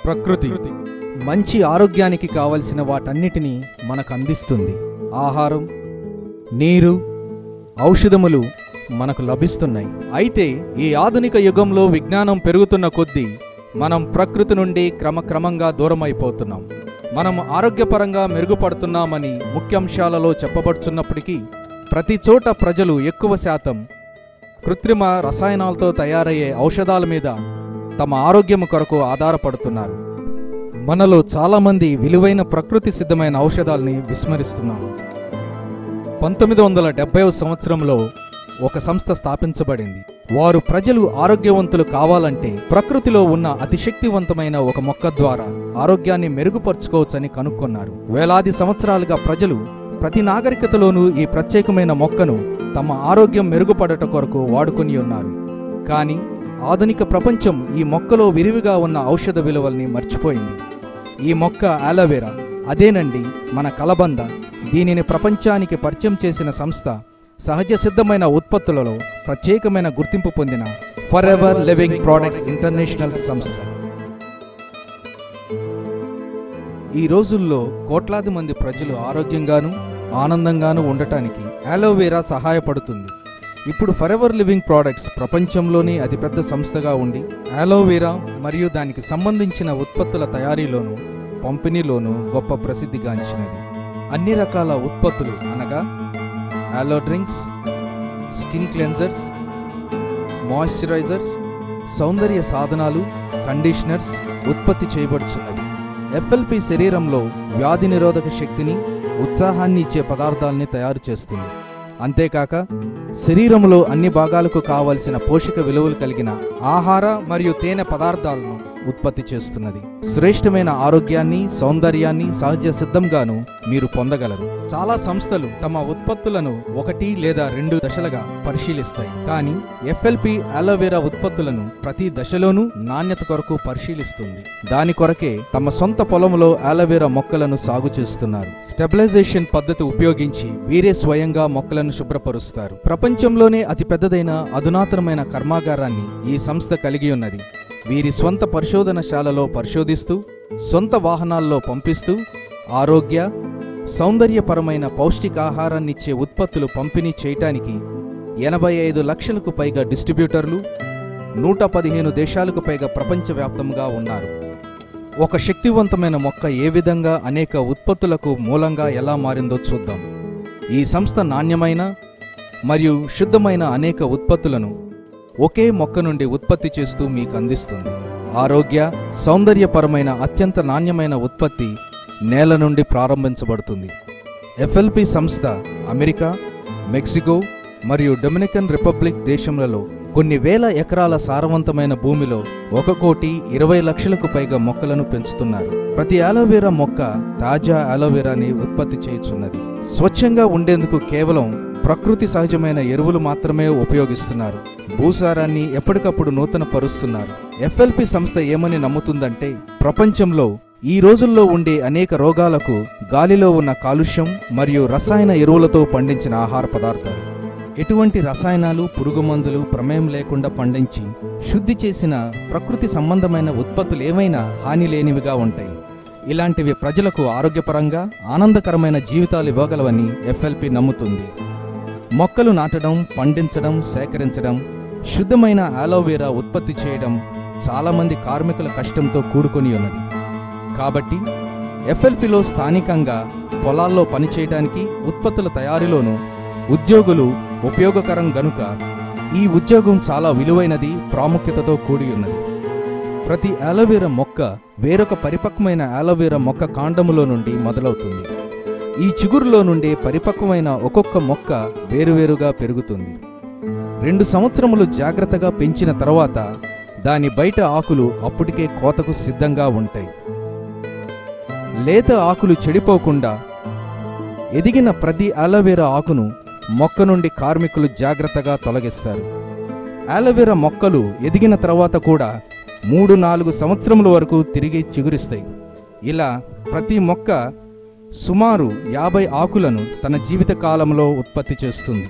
ప్రకృతి మంచి ఆరోగ్యానికి కావలసిన వాటన్నిటినీ మనకు అందిస్తుంది. ఆహారం, నీరు, ఔషధములు మనకు లభిస్తున్నాయి. అయితే ఈ ఆధునిక యుగంలో విజ్ఞానం పెరుగుతున్న కొద్దీ మనం ప్రకృతి నుండి క్రమక్రమంగా దూరమైపోతున్నాం. మనం ఆరోగ్యపరంగా మెరుగుపడుతున్నామని ముఖ్యాంశాలలో చెప్పబడుతున్నప్పటికీ ప్రతి చోట ప్రజలు ఎక్కువ శాతం కృత్రిమ రసాయనాలతో తయారయ్యే ఔషధాల మీద తమ ఆరోగ్యం కొరకు ఆధారపడుతున్నారు. మనలో చాలామంది విలువైన ప్రకృతి సిద్ధమైన ఔషధాలని విస్మరిస్తున్నాము. 1970వ సంవత్సరంలో ఒక సంస్థ స్థాపించబడింది. వారు ప్రజలు ఆరోగ్యవంతులు కావాలంటే ప్రకృతిలో ఉన్న అతి శక్తివంతమైన ఒక మొక్క ద్వారా ఆరోగ్యాన్ని మెరుగుపరుచుకోవచ్చని కనుక్కున్నారు. వేలాది సంవత్సరాలుగా ప్రజలు ప్రతి నాగరికతలోనూ ఈ ప్రత్యేకమైన మొక్కను తమ ఆరోగ్యం మెరుగుపడట కొరకు వాడుకొని ఉన్నారు. కానీ ఆధునిక ప్రపంచం ఈ మొక్కలో విరివిగా ఉన్న ఔషధ విలువల్ని మర్చిపోయింది. ఈ మొక్క ఆలోవెరా. అదేనండి మన కలబంద. దీనిని ప్రపంచానికి పరిచయం చేసిన సంస్థ సహజ సిద్ధమైన ఉత్పత్తులలో ప్రత్యేకమైన గుర్తింపు పొందిన ఫరెవర్ లివింగ్ ప్రొడక్ట్స్ ఇంటర్నేషనల్ సంస్థ. ఈ రోజుల్లో కోట్లాది మంది ప్రజలు ఆరోగ్యంగాను ఆనందంగాను ఉండటానికి ఆలోవెరా సహాయపడుతుంది. ఇప్పుడు ఫరెవర్ లివింగ్ ప్రొడక్ట్స్ ప్రపంచంలోనే అతిపెద్ద సంస్థగా ఉండి ఆలోవెరా మరియు దానికి సంబంధించిన ఉత్పత్తుల తయారీలోనూ పంపిణీలోనూ గొప్ప ప్రసిద్ధిగాంచినది. అన్ని రకాల ఉత్పత్తులు అనగా ఆలో డ్రింక్స్, స్కిన్ క్లెన్జర్స్, మాయిశ్చరైజర్స్, సౌందర్య సాధనాలు, కండిషనర్స్ ఉత్పత్తి చేయబడుచున్నది. ఎఫ్ఎల్పి శరీరంలో వ్యాధి నిరోధక శక్తిని, ఉత్సాహాన్ని ఇచ్చే పదార్థాలని తయారు చేస్తుంది. అంతేకాక శరీరంలో అన్ని భాగాలకు కావలసిన పోషక విలువలు కలిగిన ఆహార మరియు తేనె పదార్థాలను ఉత్పత్తి చేస్తున్నది. శ్రేష్టమైన ఆరోగ్యాన్ని, సౌందర్యాన్ని సహజ సిద్ధంగాను మీరు పొందగలరు. చాలా సంస్థలు తమ ఉత్పత్తులను 1 లేదా 2 దశలుగా పరిశీలిస్తాయి. కానీ ఎఫ్ఎల్పి ఆలోవెరా ఉత్పత్తులను ప్రతి దశలోనూ నాణ్యత కొరకు పరిశీలిస్తుంది. దాని కొరకే తమ సొంత పొలంలో ఆలోవెరా మొక్కలను సాగు చేస్తున్నారు. స్టెబిలైజేషన్ పద్ధతి ఉపయోగించి వీరే స్వయంగా మొక్కలను శుభ్రపరుస్తారు. ప్రపంచంలోనే అతిపెద్దదైన అధునాతనమైన కర్మాగారాన్ని ఈ సంస్థ కలిగి ఉన్నది. వీరి స్వంత పరిశోధనశాలలో పరిశోధిస్తూ, సొంత వాహనాల్లో పంపిస్తూ ఆరోగ్య, సౌందర్యపరమైన పౌష్టికాహారాన్నిచ్చే ఉత్పత్తులు పంపిణీ చేయటానికి 85 లక్షలకు పైగా డిస్ట్రిబ్యూటర్లు, 115 దేశాలకు పైగా ప్రపంచవ్యాప్తంగా ఉన్నారు. ఒక శక్తివంతమైన మొక్క ఏ విధంగా అనేక ఉత్పత్తులకు మూలంగా ఎలా మారిందో చూద్దాం. ఈ సంస్థ నాణ్యమైన మరియు శుద్ధమైన అనేక ఉత్పత్తులను ఒకే మొక్క నుండి ఉత్పత్తి చేస్తూ మీకు అందిస్తుంది. ఆరోగ్య, సౌందర్యపరమైన అత్యంత నాణ్యమైన ఉత్పత్తి నేల నుండి ప్రారంభించబడుతుంది. ఎఫ్ఎల్పి సంస్థ అమెరికా, మెక్సికో మరియు డొమినికన్ రిపబ్లిక్ దేశంలలో కొన్ని వేల ఎకరాల సారవంతమైన భూమిలో 1,20,00,000కు పైగా మొక్కలను పెంచుతున్నారు. ప్రతి ఆలోవెరా మొక్క తాజా ఆలోవెరాని ఉత్పత్తి చేయుచున్నది. స్వచ్ఛంగా ఉండేందుకు కేవలం ప్రకృతి సహజమైన ఎరువులు మాత్రమే ఉపయోగిస్తున్నారు. భూసారాన్ని ఎప్పటికప్పుడు నూతన పరుస్తున్నారు. ఎఫ్ఎల్పి సంస్థ ఏమని నమ్ముతుందంటే ప్రపంచంలో ఈ రోజుల్లో ఉండే అనేక రోగాలకు గాలిలో ఉన్న కాలుష్యం మరియు రసాయన ఎరువులతో పండించిన ఆహార పదార్థాలు. ఎటువంటి రసాయనాలు, పురుగుమందులు ప్రమేయం లేకుండా పండించి శుద్ధి చేసిన ప్రకృతి సంబంధమైన ఉత్పత్తులు ఏమైనా హాని లేనివిగా ఉంటాయి. ఇలాంటివి ప్రజలకు ఆరోగ్యపరంగా ఆనందకరమైన జీవితాలు ఇవ్వగలవని ఎఫ్ఎల్పి నమ్ముతుంది. మొక్కలు నాటడం, పండించడం, సేకరించడం, శుద్ధమైన ఆలోవెరా ఉత్పత్తి చేయడం చాలామంది కార్మికుల కష్టంతో కూడుకొని ఉన్నది. కాబట్టి ఎఫ్ఎల్పిలో స్థానికంగా పొలాల్లో పనిచేయడానికి, ఉత్పత్తుల తయారీలోనూ ఉద్యోగులు ఉపయోగకరం గనుక ఈ ఉద్యోగం చాలా విలువైనది, ప్రాముఖ్యతతో కూడి ఉన్నది. ప్రతి ఆలోవెరా మొక్క వేరొక పరిపక్వమైన ఆలోవెరా మొక్క కాండములో నుండి మొదలవుతుంది. ఈ చిగురులో నుండి పరిపక్వమైన ఒక్కొక్క మొక్క వేరువేరుగా పెరుగుతుంది. 2 సంవత్సరములు జాగ్రత్తగా పెంచిన తర్వాత దాని బయట ఆకులు అప్పటికే కోతకు సిద్ధంగా ఉంటాయి. లేత ఆకులు చెడిపోకుండా ఎదిగిన ప్రతి ఆలోవెరా ఆకును మొక్క నుండి కార్మికులు జాగ్రత్తగా తొలగిస్తారు. ఆలోవెరా మొక్కలు ఎదిగిన తర్వాత కూడా 3-4 సంవత్సరముల వరకు తిరిగి చిగురిస్తాయి. ఇలా ప్రతి మొక్క సుమారు 50 ఆకులను తన జీవిత కాలంలో ఉత్పత్తి చేస్తుంది.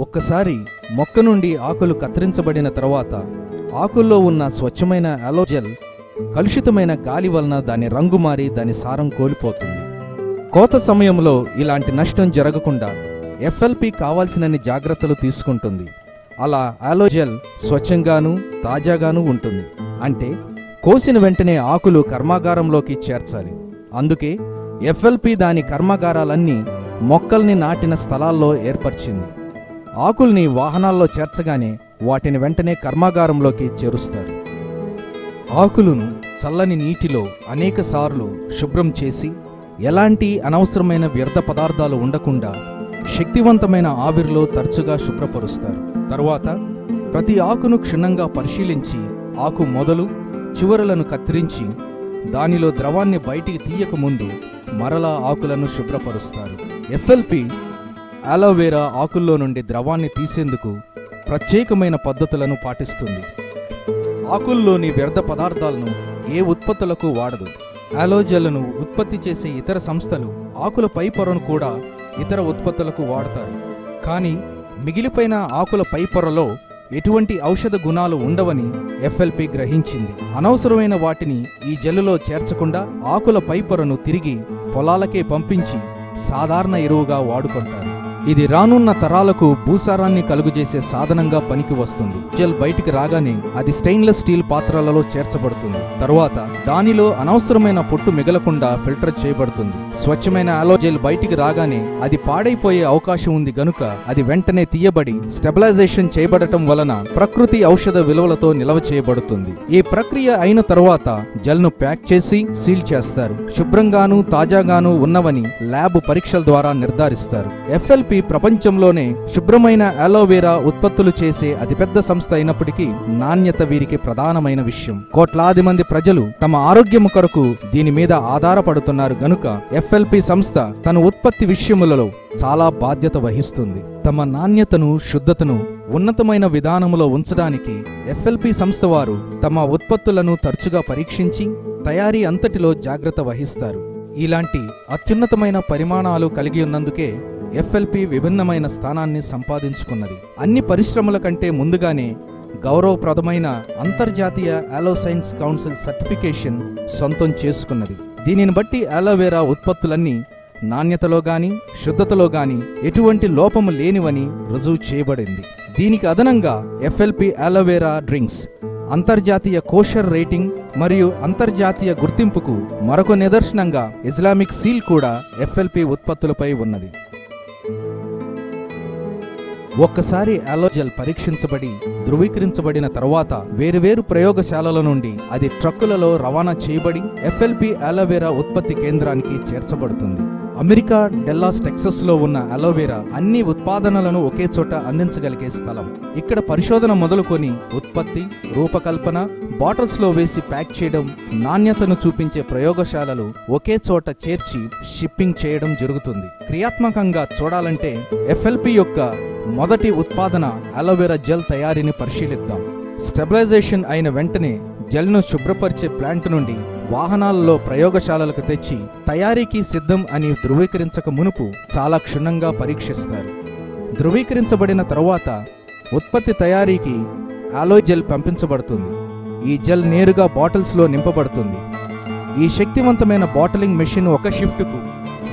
ఒక్కసారి మొక్క నుండి ఆకులు కత్తిరించబడిన తర్వాత ఆకుల్లో ఉన్న స్వచ్ఛమైన అలోజెల్ కలుషితమైన గాలి వలన దాని రంగు మారి దాని సారం కోల్పోతుంది. కోత సమయంలో ఇలాంటి నష్టం జరగకుండా ఎఫ్ఎల్పి కావాల్సినన్ని జాగ్రత్తలు తీసుకుంటుంది. అలా అలోజెల్ స్వచ్ఛంగానూ తాజాగానూ ఉంటుంది. అంటే కోసిన వెంటనే ఆకులు కర్మాగారంలోకి చేర్చాలి. అందుకే ఎఫ్ఎల్పి దాని కర్మాగారాలన్నీ మొక్కల్ని నాటిన స్థలాల్లో ఏర్పరిచింది. ఆకుల్ని వాహనాల్లో చేర్చగానే వాటిని వెంటనే కర్మాగారంలోకి చేరుస్తారు. ఆకులను చల్లని నీటిలో అనేకసార్లు శుభ్రం చేసి ఎలాంటి అనవసరమైన వ్యర్థ పదార్థాలు ఉండకుండా శక్తివంతమైన ఆవిరిలో తరచుగా శుభ్రపరుస్తారు. తరువాత ప్రతి ఆకును క్షుణ్ణంగా పరిశీలించి ఆకు మొదలు చివరలను కత్తిరించి దానిలో ద్రవాన్ని బయటికి తీయకముందు మరలా ఆకులను శుభ్రపరుస్తారు. ఎఫ్ఎల్పి అలోవెరా ఆకుల్లో నుండి ద్రవాన్ని తీసేందుకు ప్రత్యేకమైన పద్ధతులను పాటిస్తుంది. ఆకుల్లోని వ్యర్థ పదార్థాలను ఏ ఉత్పత్తులకు వాడదు. అలోజెల్ను ఉత్పత్తి చేసే ఇతర సంస్థలు ఆకుల పై పొరను కూడా ఇతర ఉత్పత్తులకు వాడతారు. కానీ మిగిలిపోయిన ఆకుల పై పొరలో ఎటువంటి ఔషధ గుణాలు ఉండవని ఎఫ్ఎల్పి గ్రహించింది. అనవసరమైన వాటిని ఈ జెల్లులో చేర్చకుండా ఆకుల పై పొరను తిరిగి పొలాలకే పంపించి సాధారణ ఎరువుగా వాడుకుంటారు. ఇది రానున్న తరాలకు భూసారాన్ని కలుగజేసే సాధనంగా పనికి వస్తుంది. జెల్ బయటికి రాగానే అది స్టెయిన్లెస్ స్టీల్ పాత్రలలో చేర్చబడుతుంది. తరువాత దానిలో అనవసరమైన పొట్టు మిగలకుండా ఫిల్టర్ చేయబడుతుంది. స్వచ్ఛమైన అలోజెల్ బయటికి రాగానే అది పాడైపోయే అవకాశం ఉంది గనుక అది వెంటనే తీయబడి స్టెబిలైజేషన్ చేయబడటం వలన ప్రకృతి ఔషధ విలువలతో నిల్వ చేయబడుతుంది. ఈ ప్రక్రియ అయిన తరువాత జెల్ను ప్యాక్ చేసి సీల్ చేస్తారు. శుభ్రంగాను తాజాగాను ఉన్నవని ల్యాబ్ పరీక్షల ద్వారా నిర్ధారిస్తారు. ఎఫ్ఎల్పి ప్రపంచంలోనే శుభ్రమైన అలోవెరా ఉత్పత్తులు చేసే అతిపెద్ద సంస్థ అయినప్పటికీ నాణ్యత వీరికి ప్రధానమైన విషయం. కోట్లాది మంది ప్రజలు తమ ఆరోగ్యం కొరకు దీని మీద ఆధారపడుతున్నారు గనుక ఎఫ్ఎల్పి సంస్థ తన ఉత్పత్తి విషయములలో చాలా బాధ్యత వహిస్తుంది. తమ నాణ్యతను శుద్ధతను ఉన్నతమైన విధానములో ఉంచడానికి ఎఫ్ఎల్పి సంస్థ వారు తమ ఉత్పత్తులను తరచుగా పరీక్షించి తయారీ అంతటిలో జాగ్రత్త వహిస్తారు. ఇలాంటి అత్యున్నతమైన పరిమాణాలు కలిగి ఉన్నందుకే ఎఫ్ఎల్పి విభిన్నమైన స్థానాన్ని సంపాదించుకున్నది. అన్ని పరిశ్రమల కంటే ముందుగానే గౌరవప్రదమైన అంతర్జాతీయ అలోసైన్స్ కౌన్సిల్ సర్టిఫికేషన్ సొంతం చేసుకున్నది. దీనిని బట్టి అలోవెరా ఉత్పత్తులన్నీ నాణ్యతలో గాని శుద్ధతలో గాని ఎటువంటి లోపము లేనివని రుజువు చేయబడింది. దీనికి అదనంగా ఎఫ్ఎల్పి అలోవెరా డ్రింక్స్ అంతర్జాతీయ కోషర్ రేటింగ్ మరియు అంతర్జాతీయ గుర్తింపుకు మరొక నిదర్శనంగా ఇస్లామిక్ సీల్ కూడా ఎఫ్ఎల్పి ఉత్పత్తులపై ఉన్నది. ఒక్కసారి అలోజెల్ పరీక్షించబడి ధృవీకరించబడిన తర్వాత వేరువేరు ప్రయోగశాలల నుండి అది ట్రక్కులలో రవాణా చేయబడి ఎఫ్ఎల్పి అలోవెరా ఉత్పత్తి కేంద్రానికి చేర్చబడుతుంది. అమెరికా డెల్లాస్ టెక్సస్ లో ఉన్న అలోవెరా అన్ని ఉత్పాదనలను ఒకే చోట అందించగలిగే స్థలం. ఇక్కడ పరిశోధన మొదలుకొని ఉత్పత్తి, రూపకల్పన, బాటిల్స్ లో వేసి ప్యాక్ చేయడం, నాణ్యతను చూపించే ప్రయోగశాలలు ఒకే చోట చేర్చి షిప్పింగ్ చేయడం జరుగుతుంది. క్రియాత్మకంగా చూడాలంటే ఎఫ్ఎల్పి యొక్క మొదటి ఉత్పాదన అలోవెరా జెల్ తయారీని పరిశీలిద్దాం. స్టెబిలైజేషన్ అయిన వెంటనే జెల్ను శుభ్రపరిచే ప్లాంట్ నుండి వాహనాలలో ప్రయోగశాలలకు తెచ్చి తయారీకి సిద్ధం అని ధృవీకరించక మునుపు చాలా క్షుణ్ణంగా పరీక్షిస్తారు. ధృవీకరించబడిన తరువాత ఉత్పత్తి తయారీకి అలోజెల్ పంపించబడుతుంది. ఈ జెల్ నేరుగా బాటిల్స్లో నింపబడుతుంది. ఈ శక్తివంతమైన బాటిలింగ్ మెషిన్ ఒక షిఫ్ట్కు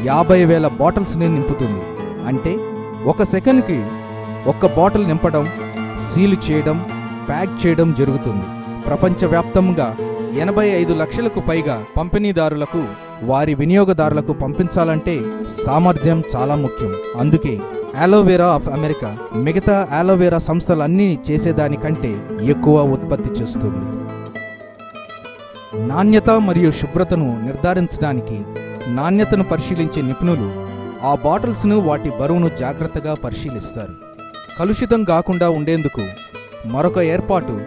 50,000 బాటిల్స్ని నింపుతుంది. అంటే ఒక సెకండ్కి ఒక్క బాటిల్ నింపడం, సీల్ చేయడం, ప్యాక్ చేయడం జరుగుతుంది. ప్రపంచవ్యాప్తంగా 85 లక్షలకు పైగా పంపిణీదారులకు వారి వినియోగదారులకు పంపించాలంటే సామర్థ్యం చాలా ముఖ్యం. అందుకే అలోవెరా ఆఫ్ అమెరికా మిగతా అలోవెరా సంస్థలన్నీ చేసేదానికంటే ఎక్కువ ఉత్పత్తి చేస్తుంది. నాణ్యత మరియు శుభ్రతను నిర్ధారించడానికి నాణ్యతను పరిశీలించే నిపుణులు ఆ బాటిల్స్ను వాటి బరువును జాగ్రత్తగా పరిశీలిస్తారు. కలుషితం కాకుండా ఉండేందుకు మరొక ఏర్పాటు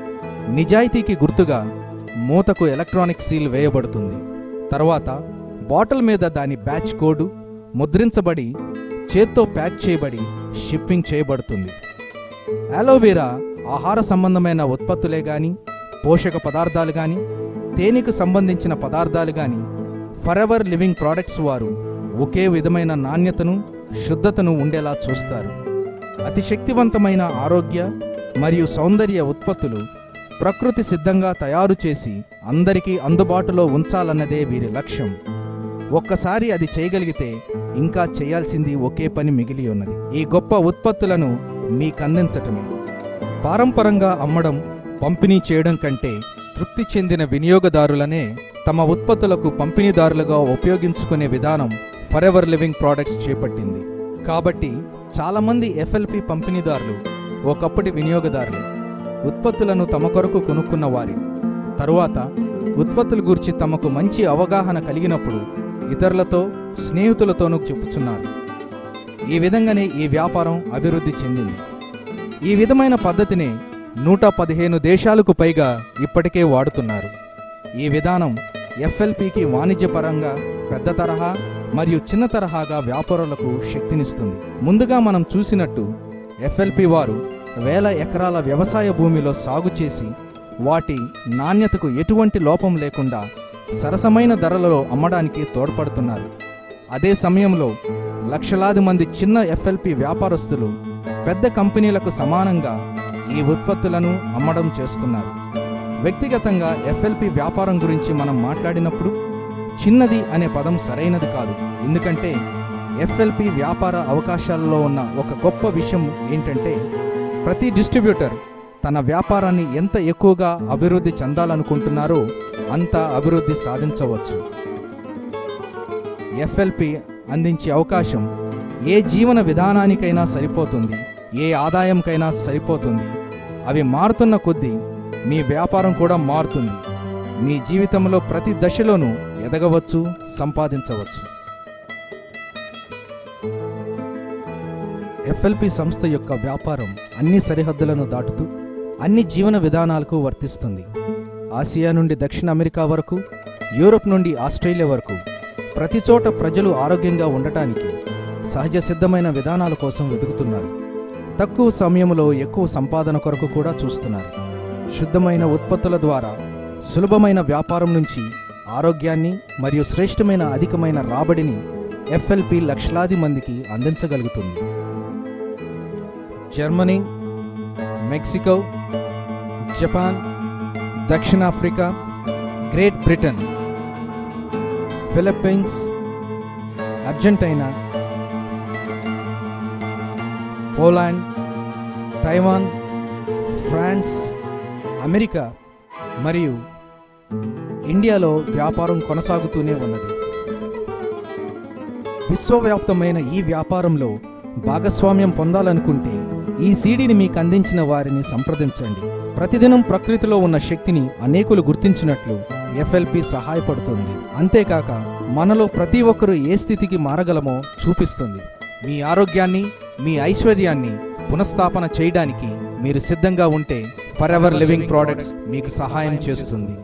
నిజాయితీకి గుర్తుగా మూతకు ఎలక్ట్రానిక్ సీల్ వేయబడుతుంది. తర్వాత బాటిల్ మీద దాని బ్యాచ్ కోడ్ ముద్రించబడి చేత్తో ప్యాక్ చేయబడి షిప్పింగ్ చేయబడుతుంది. అలోవెరా ఆహార సంబంధమైన ఉత్పత్తులే గాని, పోషక పదార్థాలు గాని, తేనెకు సంబంధించిన పదార్థాలు గాని ఫరెవర్ లివింగ్ ప్రోడక్ట్స్ వారు ఒకే విధమైన నాణ్యతను శుద్ధతను ఉండేలా చూస్తారు. అతి శక్తివంతమైన ఆరోగ్య మరియు సౌందర్య ఉత్పత్తులు ప్రకృతి సిద్ధంగా తయారు చేసి అందరికీ అందుబాటులో ఉంచాలన్నదే వీరి లక్ష్యం. ఒక్కసారి అది చేయగలిగితే ఇంకా చేయాల్సింది ఒకే పని మిగిలి ఉన్నది, ఈ గొప్ప ఉత్పత్తులను మీకందించటమే. పారంపరంగా అమ్మడం, పంపిణీ చేయడం కంటే తృప్తి చెందిన వినియోగదారులనే తమ ఉత్పత్తులకు పంపిణీదారులుగా ఉపయోగించుకునే విధానం ఫరెవర్ లివింగ్ ప్రోడక్ట్స్ చేపట్టింది. కాబట్టి చాలామంది ఎఫ్ఎల్పి పంపిణీదారులు ఒకప్పటి వినియోగదారులు. ఉత్పత్తులను తమ కొరకు కొనుక్కున్న వారి తరువాత ఉత్పత్తుల గురించి తమకు మంచి అవగాహన కలిగినప్పుడు ఇతరులతో, స్నేహితులతోనూ చెప్పుచున్నారు. ఈ విధంగానే ఈ వ్యాపారం అభివృద్ధి చెందింది. ఈ విధమైన పద్ధతిని 115 దేశాలకు పైగా ఇప్పటికే వాడుతున్నారు. ఈ విధానం ఎఫ్ఎల్పికి వాణిజ్యపరంగా పెద్ద తరహా మరియు చిన్న తరహాగా వ్యాపారులకు శక్తినిస్తుంది. ముందుగా మనం చూసినట్టు ఎఫ్ఎల్పి వారు వేల ఎకరాల వ్యవసాయ భూమిలో సాగు చేసి వాటి నాణ్యతకు ఎటువంటి లోపం లేకుండా సరసమైన ధరలలో అమ్మడానికి తోడ్పడుతున్నారు. అదే సమయంలో లక్షలాది మంది చిన్న ఎఫ్ఎల్పి వ్యాపారస్తులు పెద్ద కంపెనీలకు సమానంగా ఈ ఉత్పత్తులను అమ్మడం చేస్తున్నారు. వ్యక్తిగతంగా ఎఫ్ఎల్పి వ్యాపారం గురించి మనం మాట్లాడినప్పుడు చిన్నది అనే పదం సరైనది కాదు. ఎందుకంటే ఎఫ్ఎల్పి వ్యాపార అవకాశాలలో ఉన్న ఒక గొప్ప విషయం ఏంటంటే ప్రతి డిస్ట్రిబ్యూటర్ తన వ్యాపారాన్ని ఎంత ఎక్కువగా అభివృద్ధి చెందాలనుకుంటున్నారో అంత అభివృద్ధి సాధించవచ్చు. ఎఫ్ఎల్పి అందించే అవకాశం ఏ జీవన విధానానికైనా సరిపోతుంది, ఏ ఆదాయంకైనా సరిపోతుంది. అవి మారుతున్న కొద్దీ మీ వ్యాపారం కూడా మారుతుంది. మీ జీవితంలో ప్రతి దశలోనూ ఎదగవచ్చు, సంపాదించవచ్చు. ఎఫ్ఎల్పి సంస్థ యొక్క వ్యాపారం అన్ని సరిహద్దులను దాటుతూ అన్ని జీవన విధానాలకు వర్తిస్తుంది. ఆసియా నుండి దక్షిణ అమెరికా వరకు, యూరోప్ నుండి ఆస్ట్రేలియా వరకు ప్రతి చోట ప్రజలు ఆరోగ్యంగా ఉండటానికి సహజ సిద్ధమైన విధానాల కోసం వెతుకుతున్నారు. తక్కువ సమయంలో ఎక్కువ సంపాదన కొరకు కూడా చూస్తున్నారు. శుద్ధమైన ఉత్పత్తుల ద్వారా సులభమైన వ్యాపారం నుంచి ఆరోగ్యాన్ని మరియు శ్రేష్టమైన అధికమైన రాబడిని ఎఫ్ఎల్పి లక్షలాది మందికి అందించగలుగుతుంది. జర్మనీ, మెక్సికో, జపాన్, దక్షిణాఫ్రికా, Great Britain, Philippines, Argentina, Poland, Taiwan, France, America మరియు ఇండియాలో వ్యాపారం కొనసాగుతూనే ఉన్నది. విశ్వవ్యాప్తమైన ఈ వ్యాపారంలో భాగస్వామ్యం పొందాలనుకుంటే ఈ సీడీని మీకు అందించిన వారిని సంప్రదించండి. ప్రతిదినం ప్రకృతిలో ఉన్న శక్తిని అనేకులు గుర్తించినట్లు ఎఫ్ఎల్పి సహాయపడుతుంది. అంతేకాక మనలో ప్రతి ఒక్కరూ ఏ స్థితికి మారగలమో చూపిస్తుంది. మీ ఆరోగ్యాన్ని, మీ ఐశ్వర్యాన్ని పునఃస్థాపన చేయడానికి మీరు సిద్ధంగా ఉంటే ఫరెవర్ లివింగ్ ప్రోడక్ట్స్ మీకు సహాయం చేస్తుంది.